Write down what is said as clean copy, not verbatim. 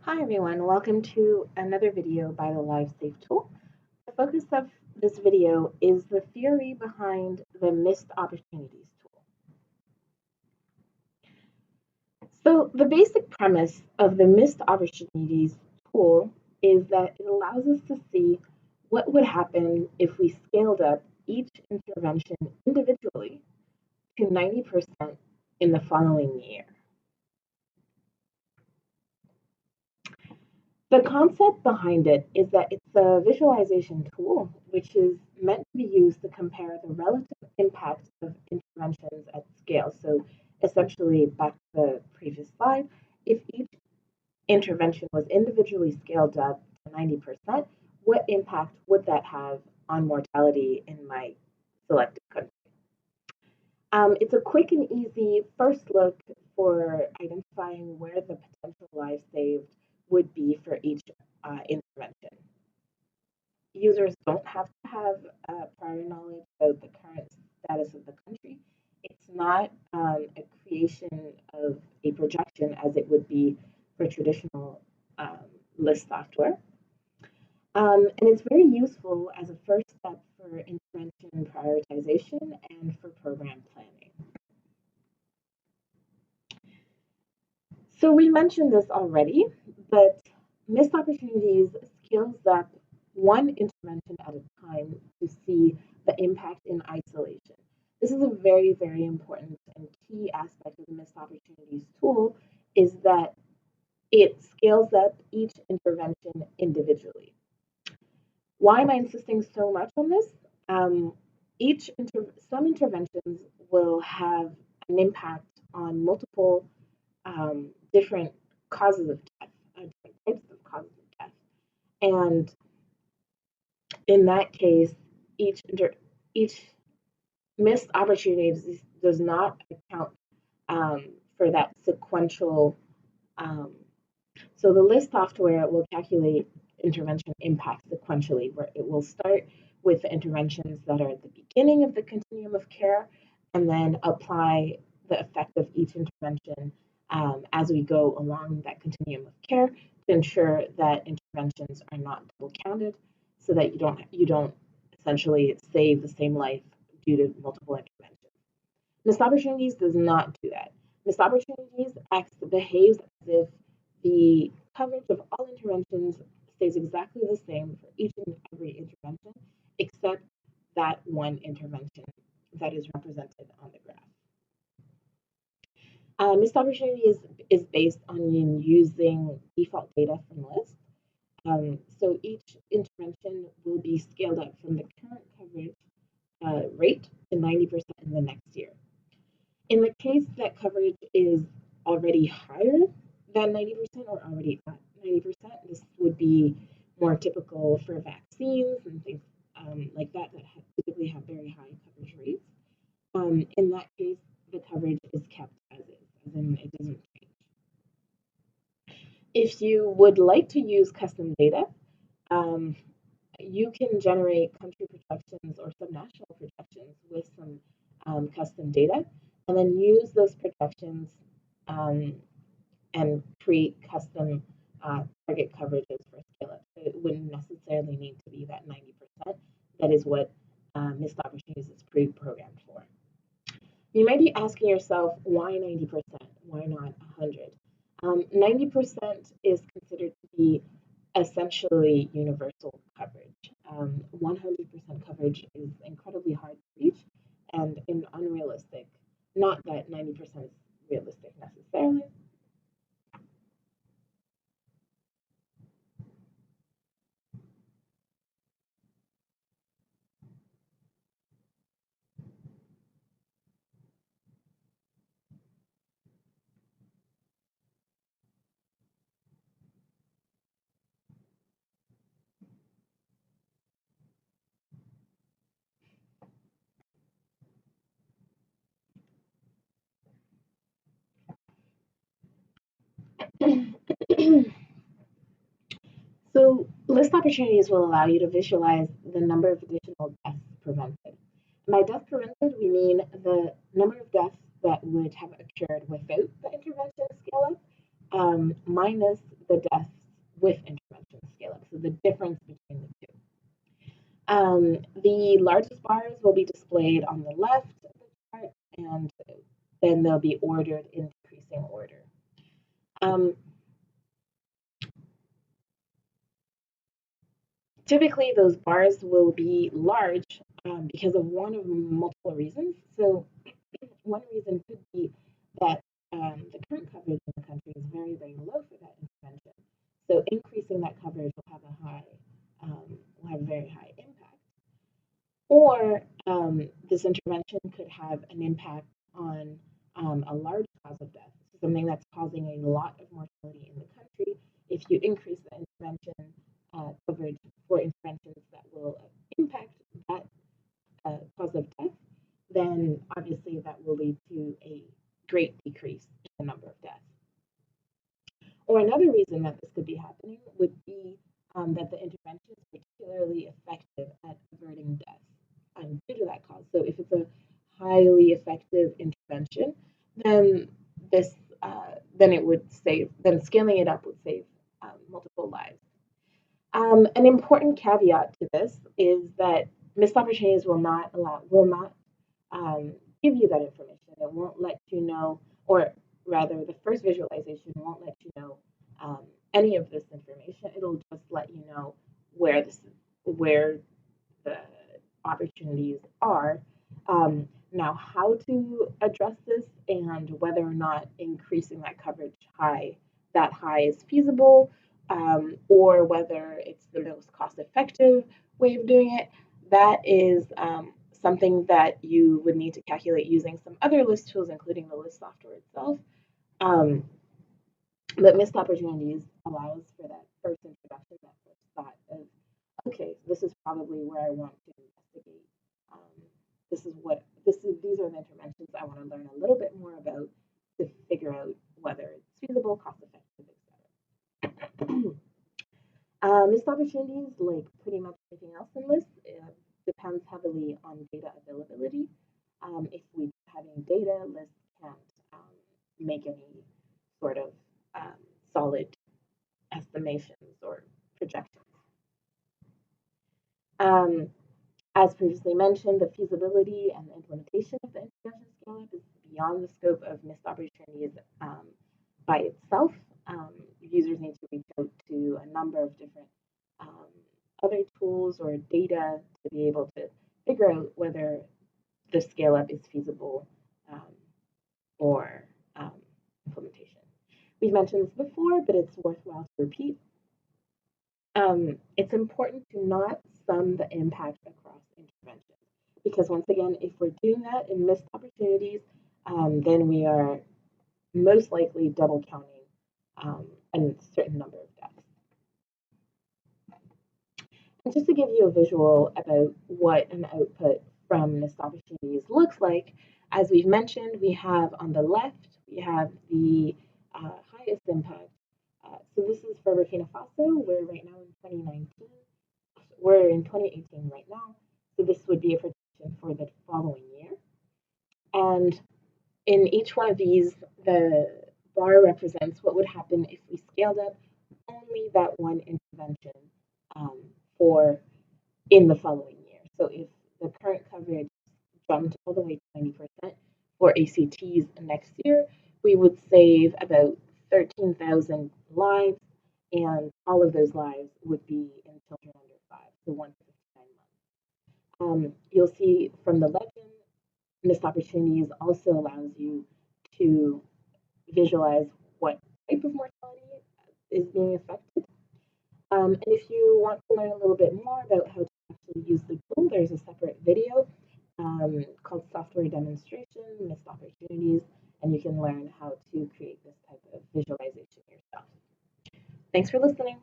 Hi everyone, welcome to another video by the LiveSafe tool. The focus of this video is the theory behind the missed opportunities tool. So the basic premise of the missed opportunities tool is that it allows us to see what would happen if we scaled up each intervention individually to 90% in the following year. The concept behind it is that it's a visualization tool which is meant to be used to compare the relative impact of interventions at scale. So essentially, back to the previous slide, if each intervention was individually scaled up to 90%, what impact would that have on mortality in my selected country? It's a quick and easy first look for identifying where the potential lives saved would be for each intervention. Users don't have to have prior knowledge about the current status of the country. It's not a creation of a projection as it would be for traditional list software. And it's very useful as a first step for intervention prioritization and for program planning. So we mentioned this already, but missed opportunities scales up one intervention at a time to see the impact in isolation. This is a very, very important and key aspect of the missed opportunities tool is that it scales up each intervention individually. Why am I insisting so much on this? Some interventions will have an impact on multiple different causes of death, different types of causes of death. And in that case, each missed opportunity does not account for that sequential. So the list software will calculate intervention impact sequentially, where it will start with the interventions that are at the beginning of the continuum of care and then apply the effect of each intervention as we go along that continuum of care to ensure that interventions are not double counted so that you don't essentially save the same life due to multiple interventions. Missed opportunities does not do that. Missed opportunities behaves as if the coverage of all interventions stays exactly the same for each and every intervention, except that one intervention that is represented on the graph. Missed opportunity is based on using default data from list. So each intervention will be scaled up from the current coverage rate to 90% in the next year. In the case that coverage is already higher than 90% or already at 90%, this would be more typical for vaccines and things like that typically have very high coverage rates. In that case, the coverage is kept as is, as in it doesn't change. If you would like to use custom data, you can generate country projections or subnational projections with some custom data, and then use those projections and create custom target coverages for scale up. So it wouldn't necessarily need to be that 90%. That is what missed opportunities is pre-programmed for. You might be asking yourself, why 90%? Why not 100? 90% is considered to be essentially universal coverage. 100% coverage is incredibly hard to reach and unrealistic. Not that 90% is realistic necessarily. So list opportunities will allow you to visualize the number of additional deaths prevented. By death prevented, we mean the number of deaths that would have occurred without the intervention scale up minus the deaths with intervention scale up, so the difference between the two. The largest bars will be displayed on the left of the chart, and then they'll be ordered in decreasing order. Typically, those bars will be large because of one of multiple reasons. So, one reason could be that the current coverage in the country is very, very low for that intervention. So, increasing that coverage will have a very high impact. Or this intervention could have an impact on a large cause of death, something that's causing a lot of mortality in the country. If you increase the intervention coverage for interventions that will impact that cause of death, then obviously that will lead to a great decrease in the number of deaths. Or another reason that this could be happening would be that the intervention is particularly effective at averting death due to that cause. So if it's a highly effective intervention, then it would save. Then scaling it up would save multiple lives. An important caveat to this is that missed opportunities will not give you that information. It won't let you know, or rather, the first visualization won't let you know any of this information. It'll just let you know where the opportunities are. Now, how to address this and whether or not increasing that coverage that high is feasible, or whether it's the most cost-effective way of doing it, that is something that you would need to calculate using some other list tools, including the list software itself. But missed opportunities allows for that first introduction, that first thought of, okay, this is probably where I want to investigate. These are the interventions I want to learn a little bit more about to figure out whether it's feasible, cost effective, etc. Missed opportunities, like pretty much everything else in lists, depends heavily on data availability. If we having data, lists can't make any sort of solid estimations or projections. As previously mentioned, the feasibility and the implementation of the intervention scale-up is beyond the scope of missed opportunities by itself. Users need to reach out to a number of different other tools or data to be able to figure out whether the scale-up is feasible or implementation. We've mentioned this before, but it's worthwhile to repeat. It's important to not sum the impact across interventions, because once again, if we're doing that in missed opportunities, then we are most likely double counting a certain number of deaths. And just to give you a visual about what an output from missed opportunities looks like, as we've mentioned, we have on the left, we have the highest impact. So this is for Burkina Faso. We're right now in 2019. We're in 2018 right now. So this would be a projection for the following year. And in each one of these, the bar represents what would happen if we scaled up only that one intervention for in the following year. So if the current coverage jumped all the way to 90% for ACTs next year, we would save about 13,000 lives, and all of those lives would be in children under 5, so 1 to 59 months. You'll see from the legend, missed opportunities also allows you to visualize what type of mortality is being affected. And if you want to learn a little bit more about how to actually use the tool, there's a separate video called Software Demonstration, Missed Opportunities, and you can learn how to create this type of visualization yourself. Thanks for listening.